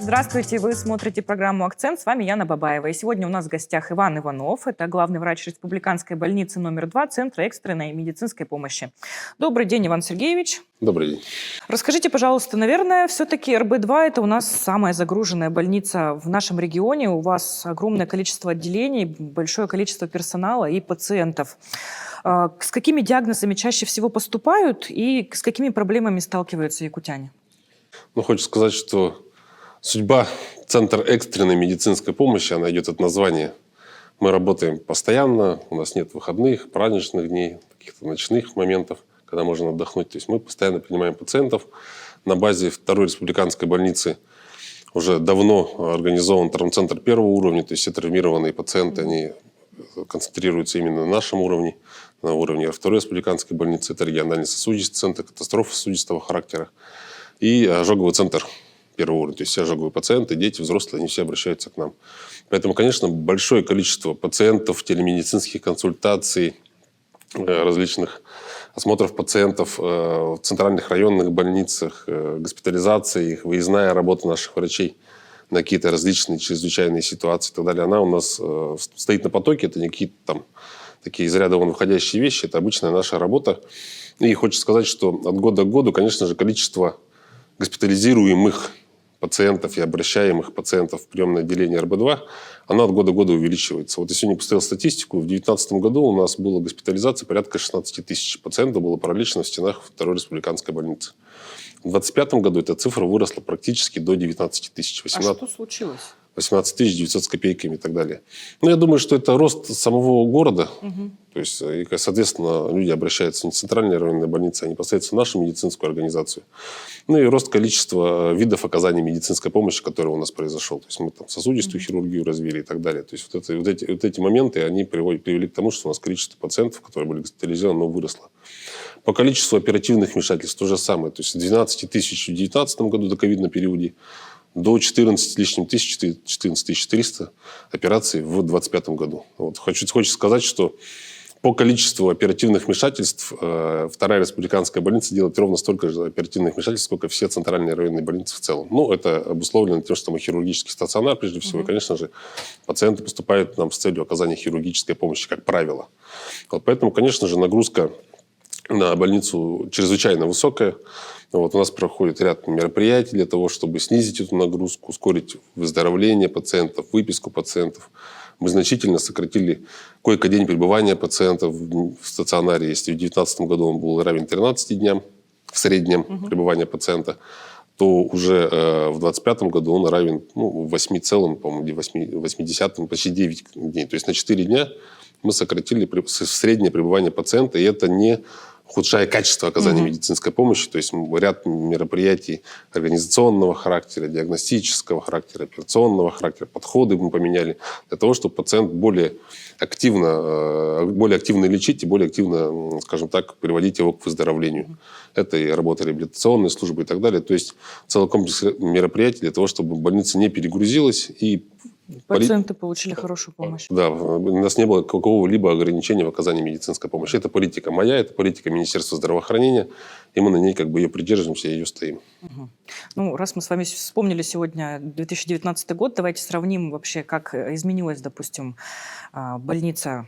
Здравствуйте, вы смотрите программу «Акцент». С вами Яна Бабаева. И сегодня у нас в гостях Иван Иванов. Это главный врач Республиканской больницы номер 2 Центра экстренной медицинской помощи. Добрый день, Иван Сергеевич. Добрый день. Расскажите, пожалуйста, наверное, все-таки РБ-2 – это у нас самая загруженная больница в нашем регионе. У вас огромное количество отделений, большое количество персонала и пациентов. С какими диагнозами чаще всего поступают и с какими проблемами сталкиваются якутяне? Хочу сказать, что судьба Центра экстренной медицинской помощи, она идет от названия. Мы работаем постоянно, у нас нет выходных, праздничных дней, каких-то ночных моментов, когда можно отдохнуть. То есть мы постоянно принимаем пациентов. На базе второй республиканской больницы уже давно организован травмцентр первого уровня, то есть все травмированные пациенты, они концентрируются именно на нашем уровне, на уровне второй республиканской больницы. Это региональный сосудистый центр, катастрофы сосудистого характера и ожоговый центр первого уровня. То есть все ожоговые пациенты, дети, взрослые, они все обращаются к нам. Поэтому, конечно, большое количество пациентов, телемедицинских консультаций, различных осмотров пациентов в центральных районных больницах, госпитализации, их выездная работа наших врачей на какие-то различные чрезвычайные ситуации и так далее, она у нас стоит на потоке. Это не какие-то там такие из ряда вон выходящие вещи, это обычная наша работа. И хочется сказать, что от года к году, конечно же, количество госпитализируемых пациентов и обращаемых пациентов в приемное отделение РБ-2, она от года к году увеличивается. Вот я сегодня посмотрел статистику. В 2019 году у нас было госпитализация порядка 16 тысяч пациентов было пролечено в стенах второй республиканской больницы. В 2025 году эта цифра выросла практически до 19 тысяч. А что случилось? 18 900 с копейками и так далее. Я думаю, что это рост самого города. То есть, и, соответственно, люди обращаются не в центральные районные больницы, а непосредственно в нашу медицинскую организацию. И рост количества видов оказания медицинской помощи, который у нас произошел. То есть мы там сосудистую хирургию развили и так далее. То есть вот эти моменты, они привели к тому, что у нас количество пациентов, которые были госпитализированы, выросло. По количеству оперативных вмешательств то же самое. То есть 12 тысяч в 2019 году до ковидном периоде, до 14 с лишним тысяч, 14 400 операций в 2025 году. Хочется сказать, что по количеству оперативных вмешательств вторая республиканская больница делает ровно столько же оперативных вмешательств, сколько все центральные районные больницы в целом. Это обусловлено тем, что мы хирургический стационар, прежде всего. И, конечно же, пациенты поступают к нам с целью оказания хирургической помощи, как правило. Поэтому, конечно же, нагрузка на больницу чрезвычайно высокая. У нас проходит ряд мероприятий для того, чтобы снизить эту нагрузку, ускорить выздоровление пациентов, выписку пациентов. Мы значительно сократили койко-день пребывания пациентов в стационаре. Если в 2019 году он был равен 13 дням в среднем пребывания пациента, то уже в 2025 году он равен 8,8, почти 9 дней. То есть на 4 дня мы сократили среднее пребывание пациента, и это не ухудшая качество оказания медицинской помощи. То есть ряд мероприятий организационного характера, диагностического характера, операционного характера, подходы мы поменяли для того, чтобы пациент более активно лечить и более активно, скажем так, приводить его к выздоровлению. Это и работа реабилитационной службы и так далее. То есть целый комплекс мероприятий для того, чтобы больница не перегрузилась и пациенты получили хорошую помощь. Да, у нас не было какого-либо ограничения в оказании медицинской помощи. Это политика моя, это политика Министерства здравоохранения, и мы на ней ее придерживаемся и ее стоим. Раз мы с вами вспомнили сегодня 2019 год, давайте сравним вообще, как изменилась, допустим, больница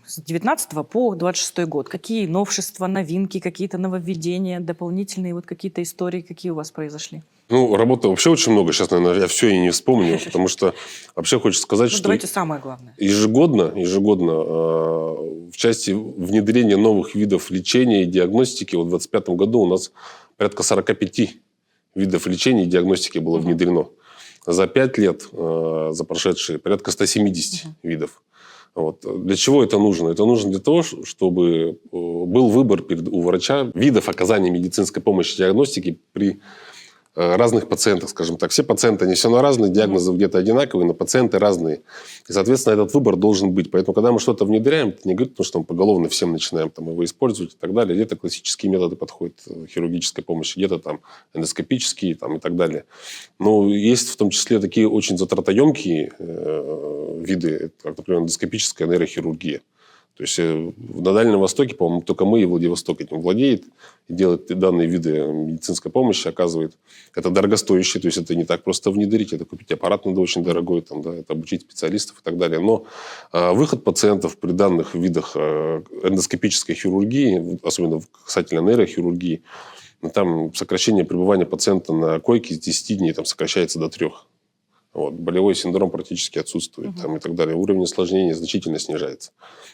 с 19 по 26 год. Какие новшества, новинки, какие-то нововведения, дополнительные какие-то истории, какие у вас произошли? Работы вообще очень много. Сейчас, наверное, я все и не вспомню, потому что вообще хочется сказать, что давайте самое главное. Ежегодно в части внедрения новых видов лечения и диагностики в 2025 году у нас порядка 45 видов лечения и диагностики было внедрено. За 5 лет, за прошедшие, порядка 170 видов. Для чего это нужно? Это нужно для того, чтобы был выбор у врача видов оказания медицинской помощи и диагностики при разных пациентов, скажем так. Все пациенты, они все равно разные, диагнозы где-то одинаковые, но пациенты разные. И, соответственно, этот выбор должен быть. Поэтому, когда мы что-то внедряем, это не говорит, что мы поголовно всем начинаем его использовать и так далее. Где-то классические методы подходят хирургической помощи, где-то эндоскопические и так далее. Но есть в том числе такие очень затратоемкие виды, как, например, эндоскопическая нейрохирургия. То есть на Дальнем Востоке, по-моему, только мы и Владивосток этим владеет, и делает данные виды медицинской помощи, оказывает. Это дорогостоящее, то есть это не так просто внедрить, это купить аппарат надо очень дорогой, там, да, это обучить специалистов и так далее. Но выход пациентов при данных видах эндоскопической хирургии, особенно касательно нейрохирургии, там сокращение пребывания пациента на койке с 10 дней там, сокращается до 3. Вот. Болевой синдром практически отсутствует там, и так далее. Уровень осложнений значительно снижается.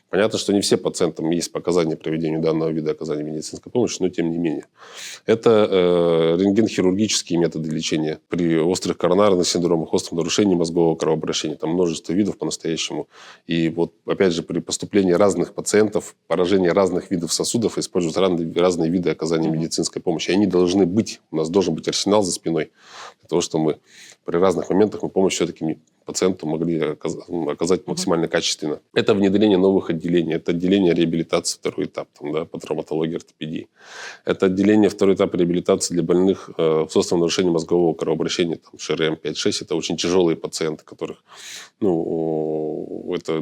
Понятно, что не все пациентам есть показания проведению данного вида оказания медицинской помощи, но тем не менее. Это рентгенхирургические методы лечения при острых коронарных синдромах, остром нарушении мозгового кровообращения. Там множество видов по-настоящему. И вот опять же при поступлении разных пациентов, поражении разных видов сосудов используют разные виды оказания медицинской помощи. И они должны быть. У нас должен быть арсенал за спиной для того, чтобы мы при разных моментах мы помощь все-таки пациенту могли оказать максимально качественно. Это внедрение новых отделений. Это отделение реабилитации, второй этап, там, да, по травматологии, ортопедии. Это отделение, второй этап реабилитации для больных с острым нарушением мозгового кровообращения, там, ШРМ 5-6. Это очень тяжелые пациенты, которых, это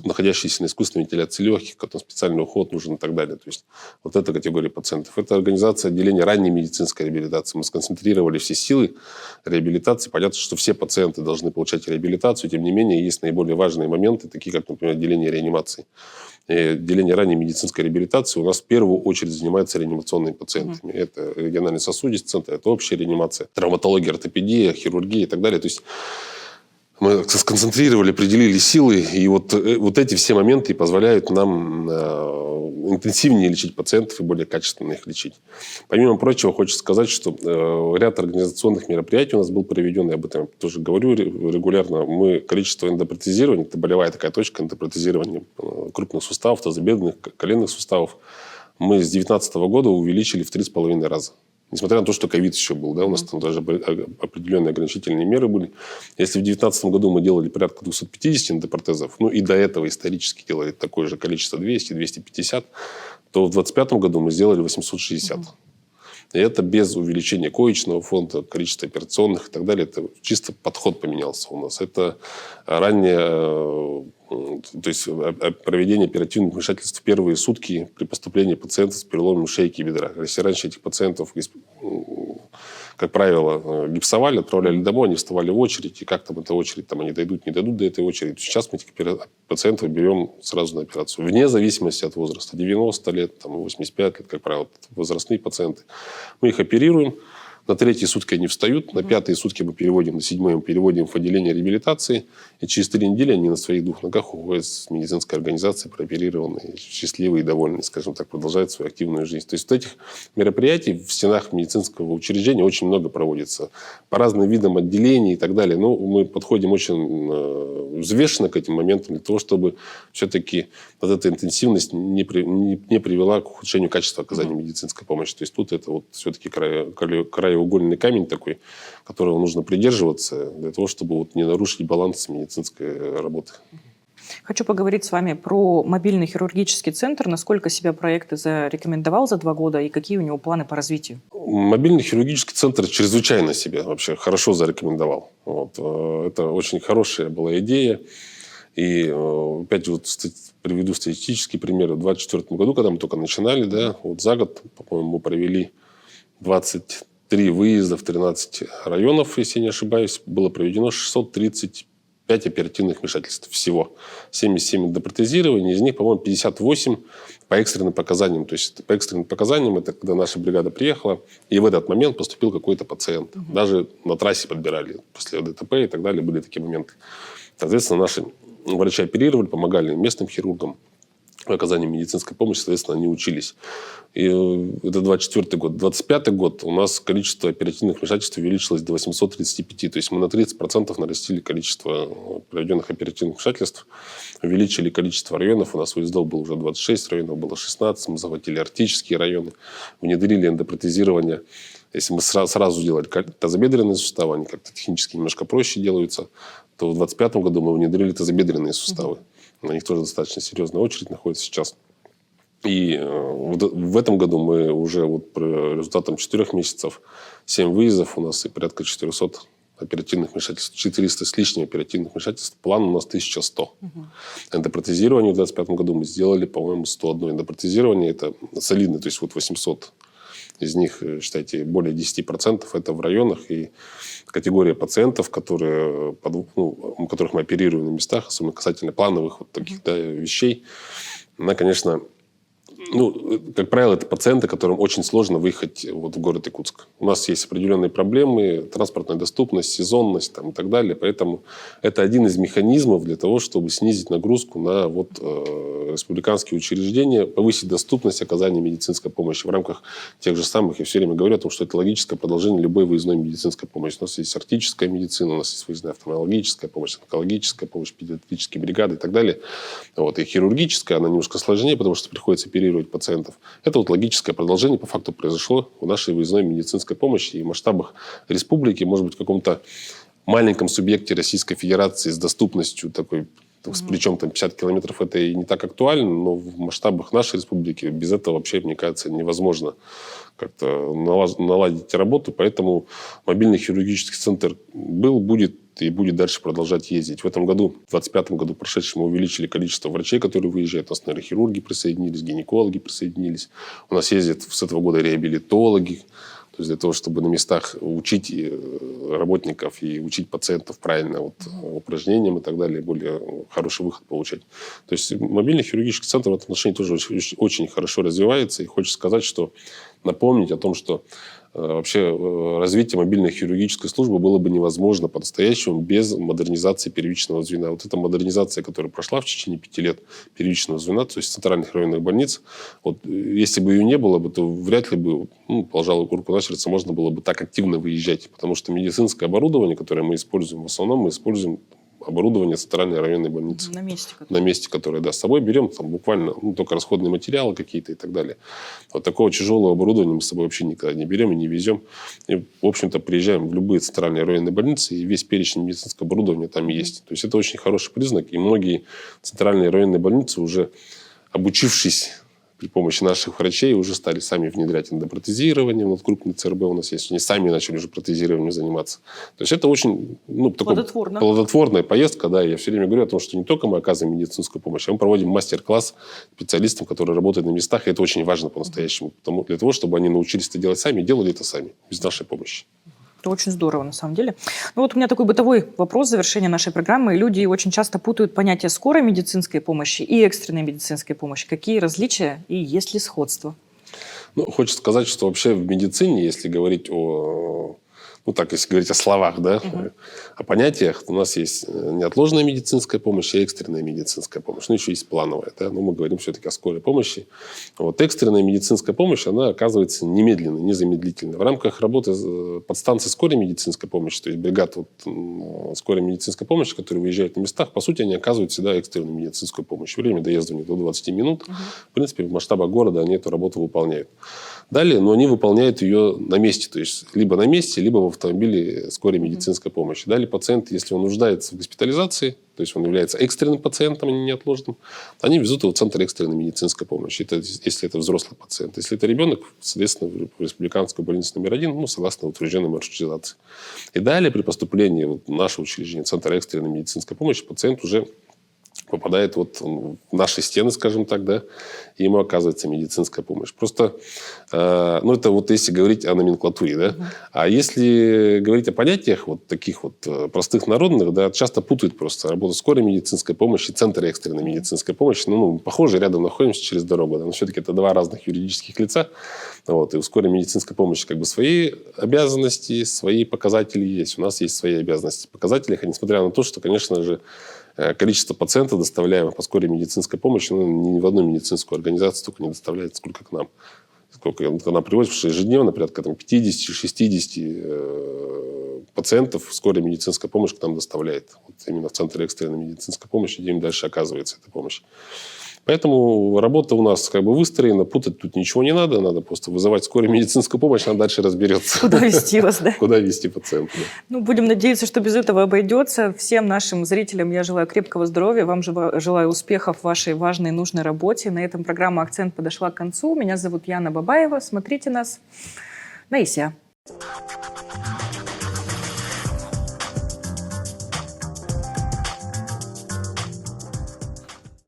находящиеся на искусственной вентиляции легких, которым специальный уход нужен и так далее. То есть вот эта категория пациентов. Это организация отделения ранней медицинской реабилитации. Мы сконцентрировали все силы реабилитации. Понятно, что все пациенты должны получать реабилитацию. Тем не менее, есть наиболее важные моменты, такие как, например, отделение реанимации. И отделение ранней медицинской реабилитации у нас в первую очередь занимается реанимационными пациентами. Это региональный сосудистый центр, это общая реанимация, травматология, ортопедия, хирургия и так далее. То есть мы сконцентрировали, определили силы, и вот эти все моменты позволяют нам интенсивнее лечить пациентов и более качественно их лечить. Помимо прочего, хочется сказать, что ряд организационных мероприятий у нас был проведен, я об этом тоже говорю регулярно. Мы количество эндопротезирования, это болевая такая точка эндопротезирования крупных суставов, тазобедренных, коленных суставов, мы с 2019 года увеличили в 3,5 раза. Несмотря на то, что ковид еще был, да, у нас там даже определенные ограничительные меры были. Если в 2019 году мы делали порядка 250 эндопротезов, и до этого исторически делали такое же количество 200-250, то в 2025 году мы сделали 860. И это без увеличения коечного фонда, количества операционных и так далее. Это чисто подход поменялся у нас. Это ранее, то есть проведение оперативных вмешательств в первые сутки при поступлении пациента с переломом шейки и бедра. Если раньше этих пациентов, как правило, гипсовали, отправляли домой, они вставали в очередь, и как там эта очередь, там они дойдут, не дойдут до этой очереди. Сейчас мы этих пациентов берем сразу на операцию. Вне зависимости от возраста. 90 лет, 85 лет, как правило, возрастные пациенты. Мы их оперируем. На 3-е сутки они встают, на 5-е сутки мы переводим, на 7-е мы переводим в отделение реабилитации. И через 3 недели они на своих 2 ногах уходят с медицинской организации, прооперированные, счастливые и довольные, скажем так, продолжают свою активную жизнь. То есть вот этих мероприятий в стенах медицинского учреждения очень много проводится. По разным видам отделений и так далее. Но мы подходим очень взвешенно к этим моментам для того, чтобы все-таки вот эта интенсивность не привела к ухудшению качества оказания медицинской помощи. То есть тут это вот все-таки краеугольный камень такой, которого нужно придерживаться для того, чтобы вот не нарушить баланс медицинской работы. Хочу поговорить с вами про мобильный хирургический центр. Насколько себя проект зарекомендовал за 2 года и какие у него планы по развитию? Мобильный хирургический центр чрезвычайно себя вообще хорошо зарекомендовал. Вот. Это очень хорошая была идея. И опять вот приведу статистический пример. В 2024 году, когда мы только начинали, да, вот за год, по-моему, мы провели 23 выезда в 13 районов, если не ошибаюсь. Было проведено 635 оперативных вмешательств всего. 77 эндопротезирования, из них, по-моему, 58 по экстренным показаниям. То есть по экстренным показаниям это когда наша бригада приехала, и в этот момент поступил какой-то пациент. Даже на трассе подбирали после ДТП и так далее. Были такие моменты. Соответственно, наши врачи оперировали, помогали местным хирургам в оказании медицинской помощи, соответственно, они учились. И это 24 год. 25 год у нас количество оперативных вмешательств увеличилось до 835. То есть мы на 30% нарастили количество проведенных оперативных вмешательств, увеличили количество районов. У нас выездов было уже 26, районов было 16. Мы захватили арктические районы, внедрили эндопротезирование. Если мы сразу делали тазобедренные суставы, они как-то технически немножко проще делаются, то в 2025 году мы внедрили тазобедренные суставы. На них тоже достаточно серьезная очередь находится сейчас. И в этом году мы уже вот по результатам 4 месяцев 7 выездов у нас и порядка 400 оперативных вмешательств, 400 с лишним оперативных вмешательств. План у нас 1100. Эндопротезирование в 2025 году мы сделали, по-моему, 101 эндопротезирование. Это солидно, то есть вот 800. Из них, считайте, более 10% это в районах. И категория пациентов, у которых мы оперируем на местах, особенно касательно плановых вот таких вещей, она, конечно... как правило, это пациенты, которым очень сложно выехать в город Якутск. У нас есть определенные проблемы, транспортная доступность, сезонность и так далее. Поэтому это один из механизмов для того, чтобы снизить нагрузку на республиканские учреждения, повысить доступность оказания медицинской помощи в рамках тех же самых. Я все время говорю о том, что это логическое продолжение любой выездной медицинской помощи. У нас есть артическая медицина, у нас есть выездная офтальмологическая помощь, онкологическая помощь, педиатрические бригады и так далее. И хирургическая, она немножко сложнее, потому что приходится оперировать пациентов. Это логическое продолжение по факту произошло в нашей выездной медицинской помощи. И в масштабах республики, может быть, в каком-то маленьком субъекте Российской Федерации с доступностью такой, причем 50 километров, это и не так актуально, но в масштабах нашей республики без этого вообще, мне кажется, невозможно как-то наладить работу. Поэтому мобильный хирургический центр будет и будет дальше продолжать ездить. В этом году, в 2025 году прошедшем, мы увеличили количество врачей, которые выезжают. У нас нейрохирурги присоединились, гинекологи присоединились. У нас ездят с этого года реабилитологи. То есть для того, чтобы на местах учить работников и учить пациентов правильно упражнениям и так далее, более хороший выход получать. То есть мобильный хирургический центр в этом отношении тоже очень, очень хорошо развивается. И хочется сказать, напомнить о том, что вообще развитие мобильной хирургической службы было бы невозможно по-настоящему без модернизации первичного звена. Эта модернизация, которая прошла в течение 5 лет первичного звена, то есть центральных районных больниц, если бы ее не было бы, то вряд ли бы, положа руку на сердце, можно было бы так активно выезжать. Потому что медицинское оборудование, которое мы используем, в основном мы используем оборудование центральной районной больницы. На месте, которое, с собой берем, буквально только расходные материалы какие-то и так далее. Такого тяжелого оборудования мы с собой вообще никогда не берем и не везем. И, в общем-то, приезжаем в любые центральные районные больницы, и весь перечень медицинского оборудования там есть. То есть это очень хороший признак. И многие центральные районные больницы, уже обучившись при помощи наших врачей, уже стали сами внедрять эндопротезирование. Крупный ЦРБ у нас есть. Они сами начали уже протезированием заниматься. То есть это очень плодотворная поездка. Я все время говорю о том, что не только мы оказываем медицинскую помощь, а мы проводим мастер-класс специалистам, которые работают на местах. И это очень важно по-настоящему. Для того, чтобы они научились это делать сами, и делали это сами, без нашей помощи. Это очень здорово, на самом деле. У меня такой бытовой вопрос в завершении нашей программы. Люди очень часто путают понятие скорой медицинской помощи и экстренной медицинской помощи. Какие различия и есть ли сходство? Хочется сказать, что вообще в медицине, если говорить если говорить о словах, о понятиях, у нас есть неотложная медицинская помощь и экстренная медицинская помощь. Еще есть плановая. Мы говорим все-таки о скорой помощи. Экстренная медицинская помощь, она оказывается немедленно, незамедлительно. В рамках работы подстанции скорой медицинской помощи, то есть бригад скорой медицинской помощи, которые выезжают на местах, по сути, они оказывают всегда экстренную медицинскую помощь. Время доезда у них до 20 минут. В принципе, в масштабах города они эту работу выполняют. Далее, но они выполняют ее на месте, то есть либо на месте, либо в автомобиле скорой медицинской помощи. Далее пациент, если он нуждается в госпитализации, то есть он является экстренным пациентом, а не неотложным, они везут его в центр экстренной медицинской помощи, если это взрослый пациент. Если это ребенок, соответственно, в республиканскую больницу номер 1, согласно утвержденной маршрутизации. И далее при поступлении в наше учреждение, центр экстренной медицинской помощи, пациент уже попадает в наши стены, скажем так, и ему оказывается медицинская помощь. Просто, это если говорить о номенклатуре, А если говорить о понятиях таких простых народных, часто путают просто работу скорой медицинской помощи, центр экстренной медицинской помощи. Похоже, рядом находимся через дорогу, но все-таки это два разных юридических лица. И у скорой медицинской помощи свои обязанности, свои показатели есть. У нас есть свои обязанности в показателях, несмотря на то, что, конечно же, количество пациентов, доставляемых по скорой медицинской помощи, ни в одну медицинскую организацию столько не доставляет, сколько к нам. Сколько она привозит, потому что ежедневно порядка 50-60 пациентов скорой медицинской помощи к нам доставляет. Именно в центре экстренной медицинской помощи, где им дальше оказывается эта помощь. Поэтому работа у нас выстроена, путать тут ничего не надо, надо просто вызывать скорую медицинскую помощь, она дальше разберется. Куда везти вас, Куда везти пациента. Будем надеяться, что без этого обойдется. Всем нашим зрителям я желаю крепкого здоровья, вам желаю успехов в вашей важной и нужной работе. На этом программа «Акцент» подошла к концу. Меня зовут Яна Бабаева. Смотрите нас на ИСЯ.